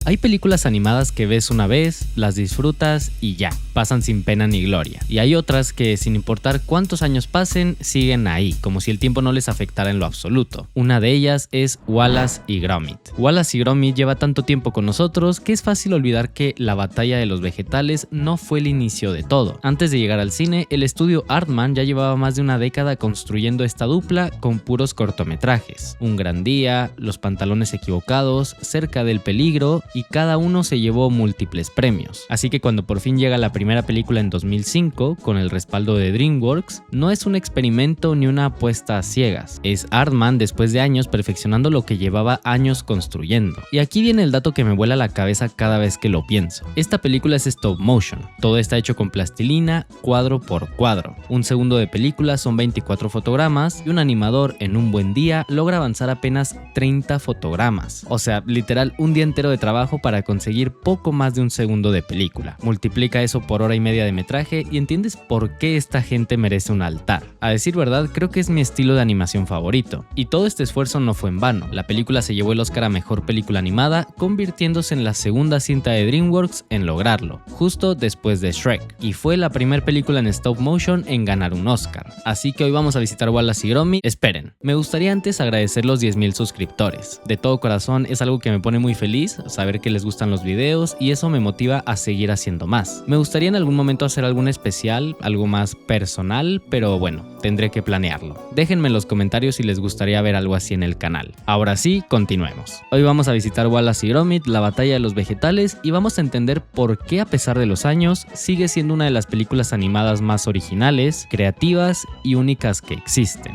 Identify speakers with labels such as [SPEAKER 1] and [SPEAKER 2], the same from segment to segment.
[SPEAKER 1] Hay películas animadas que ves una vez, las disfrutas y ya, pasan sin pena ni gloria. Y hay otras que, sin importar cuántos años pasen, siguen ahí, como si el tiempo no les afectara en lo absoluto. Una de ellas es Wallace y Gromit. Wallace y Gromit lleva tanto tiempo con nosotros que es fácil olvidar que la batalla de los vegetales no fue el inicio de todo. Antes de llegar al cine, el estudio Aardman ya llevaba más de una década construyendo esta dupla con puros cortometrajes. Un gran día, Los pantalones equivocados, Cerca del peligro, y cada uno se llevó múltiples premios. Así que cuando por fin llega la primera película en 2005, con el respaldo de DreamWorks, no es un experimento ni una apuesta a ciegas. Es Aardman después de años perfeccionando lo que llevaba años construyendo. Y aquí viene el dato que me vuela la cabeza cada vez que lo pienso. Esta película es stop motion. Todo está hecho con plastilina, cuadro por cuadro. Un segundo de película son 24 fotogramas y un animador en un buen día logra avanzar apenas 30 fotogramas. O sea, literal un día entero de trabajo para conseguir poco más de un segundo de película. Multiplica eso por hora y media de metraje y entiendes por qué esta gente merece un altar. A decir verdad, creo que es mi estilo de animación favorito. Y todo este esfuerzo no fue en vano. La película se llevó el Oscar a Mejor Película Animada, convirtiéndose en la segunda cinta de DreamWorks en lograrlo, justo después de Shrek. Y fue la primera película en stop motion en ganar un Oscar. Así que hoy vamos a visitar Wallace y Gromit. Esperen, me gustaría antes agradecer los 10,000 suscriptores. De todo corazón es algo que me pone muy feliz, saber que les gustan los videos y eso me motiva a seguir haciendo más. Me gustaría en algún momento hacer algún especial, algo más personal, pero bueno, tendré que planearlo. Déjenme en los comentarios si les gustaría ver algo así en el canal. Ahora sí, continuemos. Hoy vamos a visitar Wallace y Gromit, la batalla de los vegetales, y vamos a entender por qué a pesar de los años sigue siendo una de las películas animadas más originales, creativas y únicas que existen.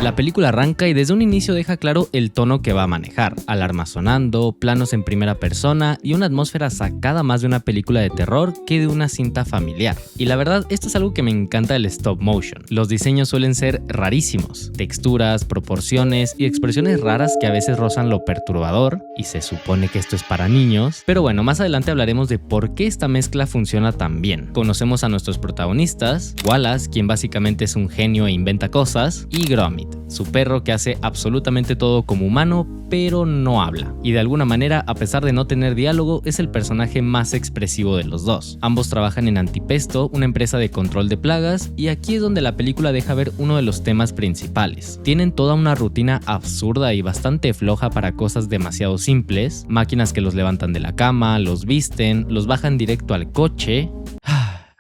[SPEAKER 1] La película arranca y desde un inicio deja claro el tono que va a manejar, alarma sonando, planos en primera persona y una atmósfera sacada más de una película de terror que de una cinta familiar. Y la verdad, esto es algo que me encanta del stop motion. Los diseños suelen ser rarísimos, texturas, proporciones y expresiones raras que a veces rozan lo perturbador, y se supone que esto es para niños, pero bueno, más adelante hablaremos de por qué esta mezcla funciona tan bien. Conocemos a nuestros protagonistas, Wallace, quien básicamente es un genio e inventa cosas, y Gromit, su perro que hace absolutamente todo como humano, pero no habla. Y de alguna manera, a pesar de no tener diálogo, es el personaje más expresivo de los dos. Ambos trabajan en Antipesto, una empresa de control de plagas, y aquí es donde la película deja ver uno de los temas principales. Tienen toda una rutina absurda y bastante floja para cosas demasiado simples, máquinas que los levantan de la cama, los visten, los bajan directo al coche.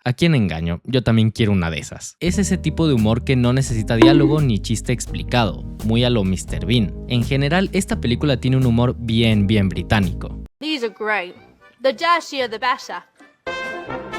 [SPEAKER 1] ¿A quién engaño? Yo también quiero una de esas. Es ese tipo de humor que no necesita diálogo ni chiste explicado, muy a lo Mr. Bean. En general, esta película tiene un humor bien británico.
[SPEAKER 2] These are great. The dirtier the better.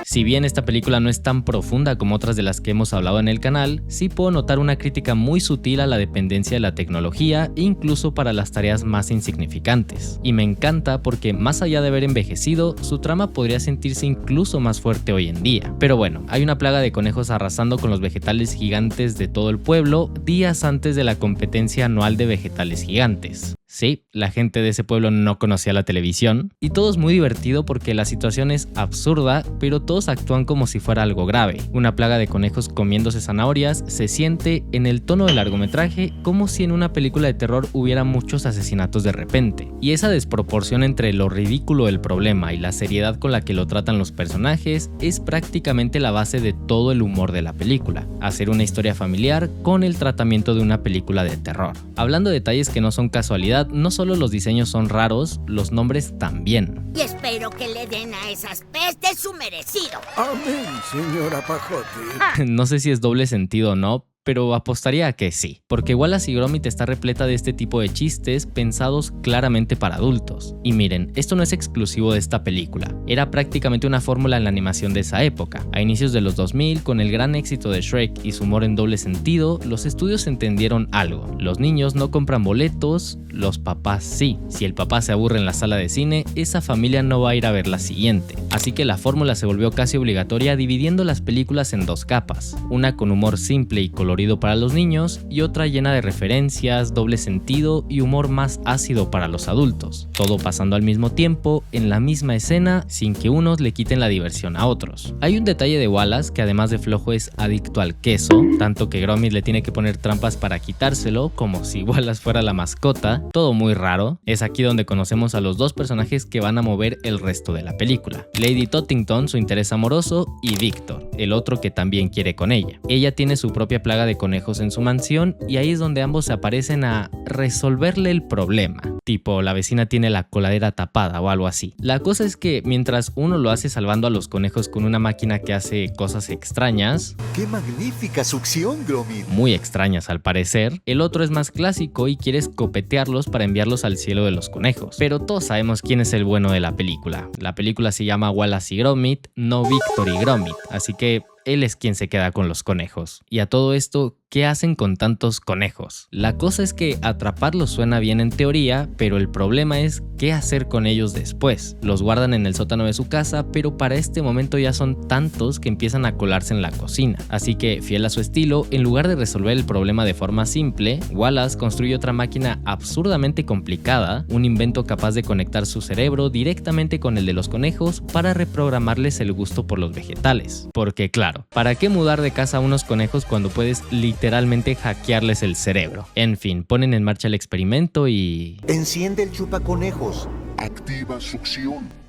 [SPEAKER 1] Si bien esta película no es tan profunda como otras de las que hemos hablado en el canal, sí puedo notar una crítica muy sutil a la dependencia de la tecnología e incluso para las tareas más insignificantes. Y me encanta porque más allá de haber envejecido, su trama podría sentirse incluso más fuerte hoy en día. Pero bueno, hay una plaga de conejos arrasando con los vegetales gigantes de todo el pueblo días antes de la competencia anual de vegetales gigantes. Sí, la gente de ese pueblo no conocía la televisión, y todo es muy divertido porque la situación es absurda, pero todos actúan como si fuera algo grave. Una plaga de conejos comiéndose zanahorias se siente en el tono del largometraje como si en una película de terror hubiera muchos asesinatos de repente. Y esa desproporción entre lo ridículo del problema y la seriedad con la que lo tratan los personajes es prácticamente la base de todo el humor de la película. Hacer una historia familiar con el tratamiento de una película de terror. Hablando de detalles que no son casualidad, no solo los diseños son raros, los nombres también.
[SPEAKER 3] Y espero que le den a esas pestes su merecido.
[SPEAKER 4] Amén, señora Pajote.
[SPEAKER 1] No sé si es doble sentido o no, pero apostaría a que sí, porque Wallace y Gromit está repleta de este tipo de chistes pensados claramente para adultos. Y miren, esto no es exclusivo de esta película, era prácticamente una fórmula en la animación de esa época. A inicios de los 2000, con el gran éxito de Shrek y su humor en doble sentido, los estudios entendieron algo: los niños no compran boletos, los papás sí. Si el papá se aburre en la sala de cine, esa familia no va a ir a ver la siguiente. Así que la fórmula se volvió casi obligatoria, dividiendo las películas en dos capas, una con humor simple y colorido colorido para los niños y otra llena de referencias, doble sentido y humor más ácido para los adultos, todo pasando al mismo tiempo en la misma escena sin que unos le quiten la diversión a otros. Hay un detalle de Wallace que además de flojo es adicto al queso, tanto que Gromit le tiene que poner trampas para quitárselo, como si Wallace fuera la mascota, todo muy raro. Es aquí donde conocemos a los dos personajes que van a mover el resto de la película: Lady Tottington, su interés amoroso, y Victor, el otro que también quiere con ella. Ella tiene su propia plaga de conejos en su mansión y ahí es donde ambos se aparecen a resolverle el problema, tipo la vecina tiene la coladera tapada o algo así. La cosa es que mientras uno lo hace salvando a los conejos con una máquina que hace cosas extrañas,
[SPEAKER 5] ¡qué magnífica succión, Gromit!
[SPEAKER 1] Muy extrañas al parecer, el otro es más clásico y quiere escopetearlos para enviarlos al cielo de los conejos. Pero todos sabemos quién es el bueno de la película. La película se llama Wallace y Gromit, no Victor y Gromit, así que él es quien se queda con los conejos. Y a todo esto, ¿qué hacen con tantos conejos? La cosa es que atraparlos suena bien en teoría, pero el problema es qué hacer con ellos después. Los guardan en el sótano de su casa, pero para este momento ya son tantos que empiezan a colarse en la cocina. Así que, fiel a su estilo, en lugar de resolver el problema de forma simple, Wallace construye otra máquina absurdamente complicada, un invento capaz de conectar su cerebro directamente con el de los conejos para reprogramarles el gusto por los vegetales. Porque claro, ¿para qué mudar de casa a unos conejos cuando puedes literalmente hackearles el cerebro? En fin, ponen en marcha el experimento y...
[SPEAKER 5] Enciende el chupaconejos.
[SPEAKER 6] Activa succión.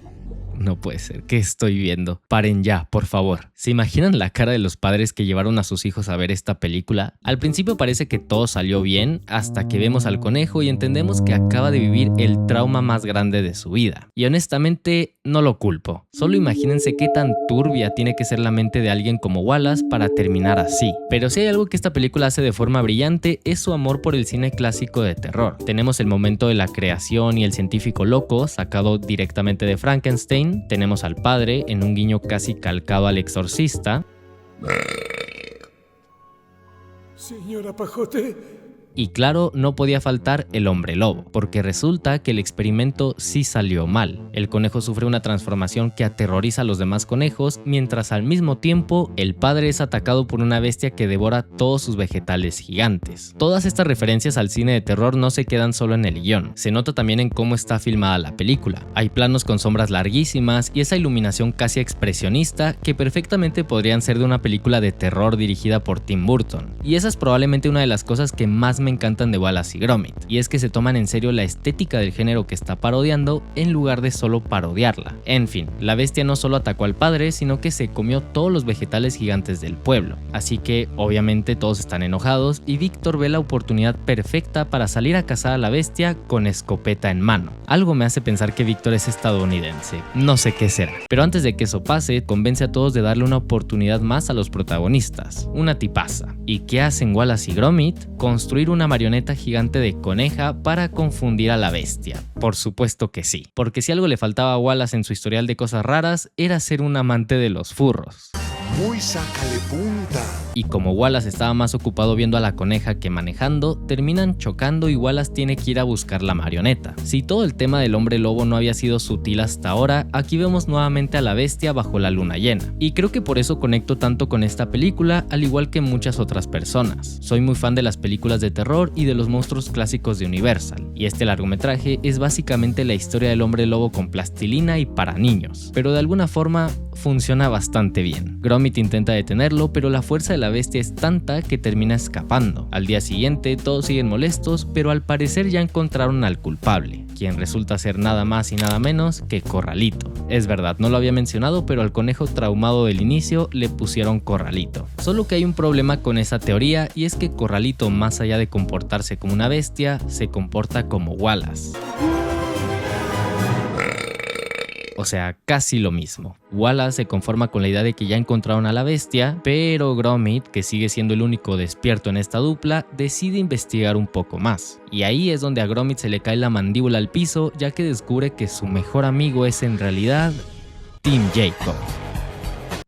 [SPEAKER 1] No puede ser, ¿qué estoy viendo? Paren ya, por favor. ¿Se imaginan la cara de los padres que llevaron a sus hijos a ver esta película? Al principio parece que todo salió bien, hasta que vemos al conejo y entendemos que acaba de vivir el trauma más grande de su vida. Y honestamente, no lo culpo. Solo imagínense qué tan turbia tiene que ser la mente de alguien como Wallace para terminar así. Pero si hay algo que esta película hace de forma brillante, es su amor por el cine clásico de terror. Tenemos el momento de la creación y el científico loco, sacado directamente de Frankenstein. Tenemos al padre en un guiño casi calcado al exorcista.
[SPEAKER 4] Señora Pajote.
[SPEAKER 1] Y claro, no podía faltar el hombre lobo, porque resulta que el experimento sí salió mal. El conejo sufre una transformación que aterroriza a los demás conejos, mientras al mismo tiempo el padre es atacado por una bestia que devora todos sus vegetales gigantes. Todas estas referencias al cine de terror no se quedan solo en el guión, se nota también en cómo está filmada la película. Hay planos con sombras larguísimas y esa iluminación casi expresionista que perfectamente podrían ser de una película de terror dirigida por Tim Burton. Y esa es probablemente una de las cosas que más me encantan de Wallace y Gromit, y es que se toman en serio la estética del género que está parodiando en lugar de solo parodiarla. En fin, la bestia no solo atacó al padre, sino que se comió todos los vegetales gigantes del pueblo, así que obviamente todos están enojados y Victor ve la oportunidad perfecta para salir a cazar a la bestia con escopeta en mano. Algo me hace pensar que Victor es estadounidense, no sé qué será, pero antes de que eso pase, convence a todos de darle una oportunidad más a los protagonistas, una tipaza. ¿Y qué hacen Wallace y Gromit? Construir una marioneta gigante de coneja para confundir a la bestia. Por supuesto que sí, porque si algo le faltaba a Wallace en su historial de cosas raras era ser un amante de los furros.
[SPEAKER 5] Muy sácale punta.
[SPEAKER 1] Y como Wallace estaba más ocupado viendo a la coneja que manejando, terminan chocando y Wallace tiene que ir a buscar la marioneta. Si todo el tema del hombre lobo no había sido sutil hasta ahora, aquí vemos nuevamente a la bestia bajo la luna llena. Y creo que por eso conecto tanto con esta película, al igual que muchas otras personas. Soy muy fan de las películas de terror y de los monstruos clásicos de Universal, y este largometraje es básicamente la historia del hombre lobo con plastilina y para niños, pero de alguna forma funciona bastante bien. Gromit intenta detenerlo, pero la fuerza de la bestia es tanta que termina escapando. Al día siguiente todos siguen molestos, pero al parecer ya encontraron al culpable, quien resulta ser nada más y nada menos que Corralito. Es verdad, no lo había mencionado, pero al conejo traumado del inicio le pusieron Corralito. Solo que hay un problema con esa teoría, y es que Corralito, más allá de comportarse como una bestia, se comporta como Wallace. O sea, casi lo mismo. Wallace se conforma con la idea de que ya encontraron a la bestia, pero Gromit, que sigue siendo el único despierto en esta dupla, decide investigar un poco más. Y ahí es donde a Gromit se le cae la mandíbula al piso, ya que descubre que su mejor amigo es en realidad Tim Jacob.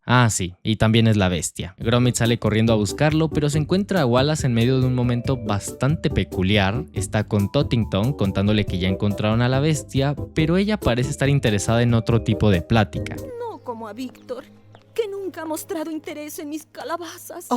[SPEAKER 1] Ah, sí, y también es la bestia. Gromit sale corriendo a buscarlo, pero se encuentra a Wallace en medio de un momento bastante peculiar. Está con Tottington contándole que ya encontraron a la bestia, pero ella parece estar interesada en otro tipo de plática.
[SPEAKER 7] No como a Víctor. que nunca ha mostrado interés en mis calabazas.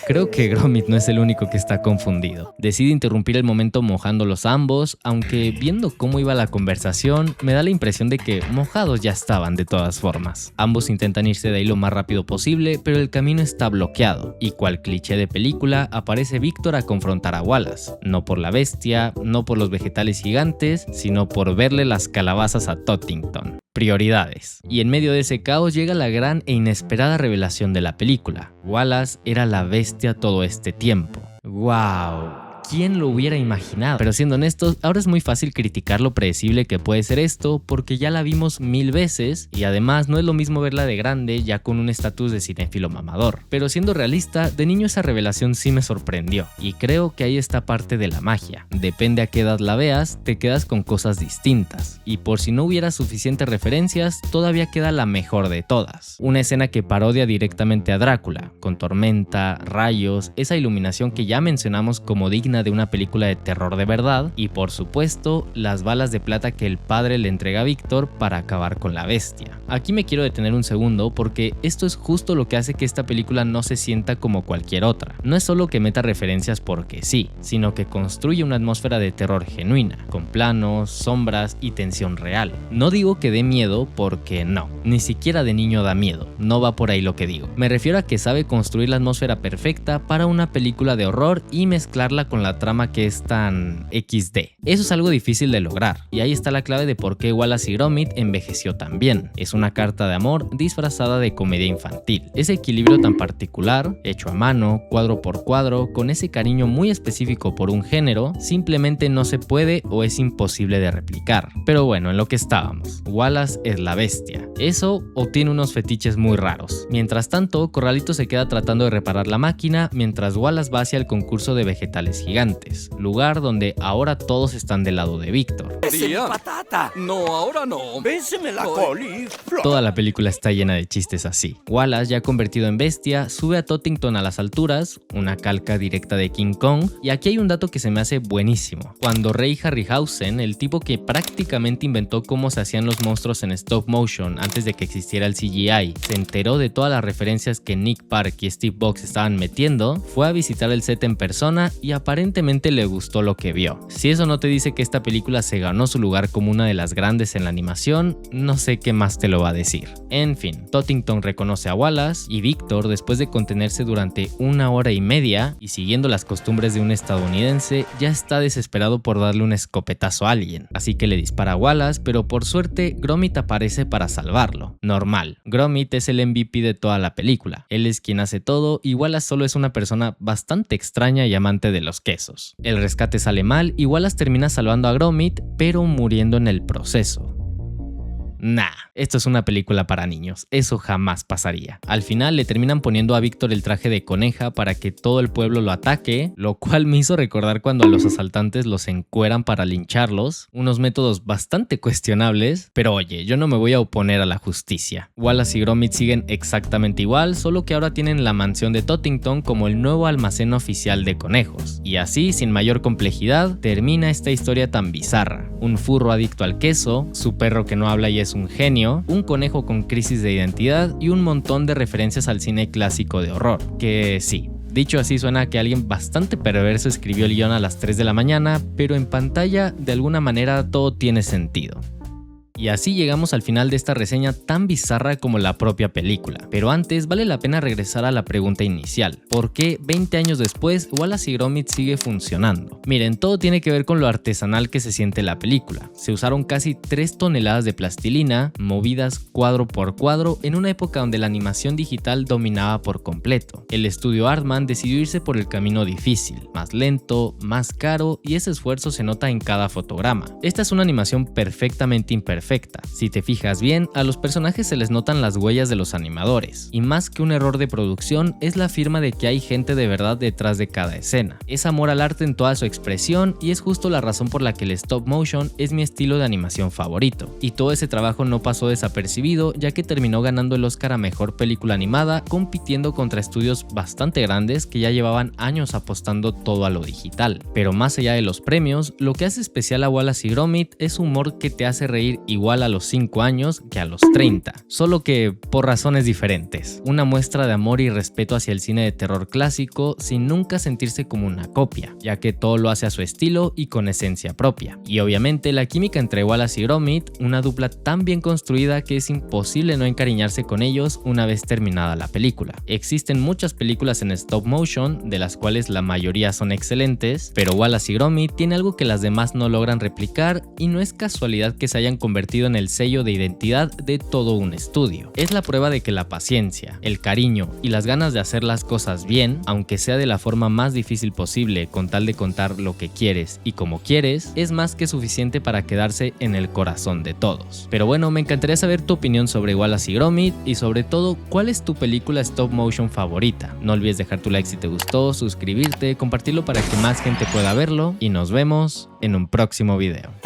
[SPEAKER 1] Creo que Gromit no es el único que está confundido. Decide interrumpir el momento mojándolos a ambos, aunque viendo cómo iba la conversación, me da la impresión de que mojados ya estaban de todas formas. Ambos intentan irse de ahí lo más rápido posible, pero el camino está bloqueado, y cual cliché de película, aparece Víctor a confrontar a Wallace. No por la bestia, no por los vegetales gigantes, sino por verle las calabazas a Tottington. Prioridades. Y en medio de ese caos llega la gran e inesperada revelación de la película. Wallace era la bestia todo este tiempo. ¡Wow! ¿Quién lo hubiera imaginado? Pero siendo honestos, ahora es muy fácil criticar lo predecible que puede ser esto porque ya la vimos 1000 veces y además no es lo mismo verla de grande ya con un estatus de cinéfilo mamador. Pero siendo realista, de niño esa revelación sí me sorprendió y creo que ahí está parte de la magia. Depende a qué edad la veas, te quedas con cosas distintas y por si no hubiera suficientes referencias, todavía queda la mejor de todas. Una escena que parodia directamente a Drácula, con tormenta, rayos, esa iluminación que ya mencionamos como digna de una película de terror de verdad y por supuesto las balas de plata que el padre le entrega a Víctor para acabar con la bestia. Aquí me quiero detener un segundo porque esto es justo lo que hace que esta película no se sienta como cualquier otra. No es solo que meta referencias porque sí, sino que construye una atmósfera de terror genuina, con planos, sombras y tensión real. No digo que dé miedo porque no, ni siquiera de niño da miedo, no va por ahí lo que digo. Me refiero a que sabe construir la atmósfera perfecta para una película de horror y mezclarla con la trama que es tan XD. Eso es algo difícil de lograr y ahí está la clave de por qué Wallace y Gromit envejeció tan bien. Es una carta de amor disfrazada de comedia infantil. Ese equilibrio tan particular, hecho a mano, cuadro por cuadro, con ese cariño muy específico por un género, simplemente no se puede o es imposible de replicar. Pero bueno, en lo que estábamos, Wallace es la bestia. Eso o tiene unos fetiches muy raros. Mientras tanto, Corralito se queda tratando de reparar la máquina mientras Wallace va hacia el concurso de vegetales gigantes, lugar donde ahora todos están del lado de Víctor.
[SPEAKER 8] patata! No, ahora no. Vénseme la coliflor.
[SPEAKER 1] Toda la película está llena de chistes así. Wallace, ya convertido en bestia, sube a Tottington a las alturas, una calca directa de King Kong, y aquí hay un dato que se me hace buenísimo. Cuando Ray Harryhausen, el tipo que prácticamente inventó cómo se hacían los monstruos en stop motion antes de que existiera el CGI, se enteró de todas las referencias que Nick Park y Steve Box estaban metiendo, fue a visitar el set en persona y aparentemente le gustó lo que vio. Si eso no te dice que esta película se ganó su lugar como una de las grandes en la animación, no sé qué más te lo va a decir. En fin, Tottington reconoce a Wallace y Víctor, después de contenerse durante 1 hora y media y siguiendo las costumbres de un estadounidense, ya está desesperado por darle un escopetazo a alguien. Así que le dispara a Wallace, pero por suerte Gromit aparece para salvarlo. Normal, Gromit es el MVP de toda la película. Él es quien hace todo y Wallace solo es una persona bastante extraña y amante de los quesos. El rescate sale mal y Wallace termina salvando a Gromit, pero muriendo en el proceso. Nah, esto es una película para niños, eso jamás pasaría. Al final le terminan poniendo a Víctor el traje de coneja para que todo el pueblo lo ataque, lo cual me hizo recordar cuando a los asaltantes los encueran para lincharlos, unos métodos bastante cuestionables, pero oye, yo no me voy a oponer a la justicia. Wallace y Gromit siguen exactamente igual, solo que ahora tienen la mansión de Tottington como el nuevo almacén oficial de conejos. Y así, sin mayor complejidad, termina esta historia tan bizarra. Un furro adicto al queso, su perro que no habla y es un genio, un conejo con crisis de identidad y un montón de referencias al cine clásico de horror, que sí. Dicho así suena que alguien bastante perverso escribió el guión a las 3 de la mañana, pero en pantalla de alguna manera todo tiene sentido. Y así llegamos al final de esta reseña tan bizarra como la propia película. Pero antes vale la pena regresar a la pregunta inicial. ¿Por qué 20 años después Wallace y Gromit sigue funcionando? Miren, todo tiene que ver con lo artesanal que se siente la película. Se usaron casi 3 toneladas de plastilina, movidas cuadro por cuadro en una época donde la animación digital dominaba por completo. El estudio Aardman decidió irse por el camino difícil, más lento, más caro, y ese esfuerzo se nota en cada fotograma. Esta es una animación perfectamente imperfecta. Si te fijas bien, a los personajes se les notan las huellas de los animadores, y más que un error de producción, es la firma de que hay gente de verdad detrás de cada escena. Es amor al arte en toda su expresión, y es justo la razón por la que el stop motion es mi estilo de animación favorito. Y todo ese trabajo no pasó desapercibido, ya que terminó ganando el Oscar a Mejor Película Animada, compitiendo contra estudios bastante grandes que ya llevaban años apostando todo a lo digital. Pero más allá de los premios, lo que hace especial a Wallace y Gromit es humor que te hace reír y igual a los 5 años que a los 30, solo que por razones diferentes. Una muestra de amor y respeto hacia el cine de terror clásico sin nunca sentirse como una copia, ya que todo lo hace a su estilo y con esencia propia. Y obviamente la química entre Wallace y Gromit, una dupla tan bien construida que es imposible no encariñarse con ellos una vez terminada la película. Existen muchas películas en stop motion, de las cuales la mayoría son excelentes, pero Wallace y Gromit tiene algo que las demás no logran replicar y no es casualidad que se hayan convertido en el sello de identidad de todo un estudio. Es la prueba de que la paciencia, el cariño y las ganas de hacer las cosas bien, aunque sea de la forma más difícil posible con tal de contar lo que quieres y como quieres, es más que suficiente para quedarse en el corazón de todos. Pero bueno, me encantaría saber tu opinión sobre Wallace y Gromit y sobre todo, ¿cuál es tu película stop motion favorita? No olvides dejar tu like si te gustó, suscribirte, compartirlo para que más gente pueda verlo y nos vemos en un próximo video.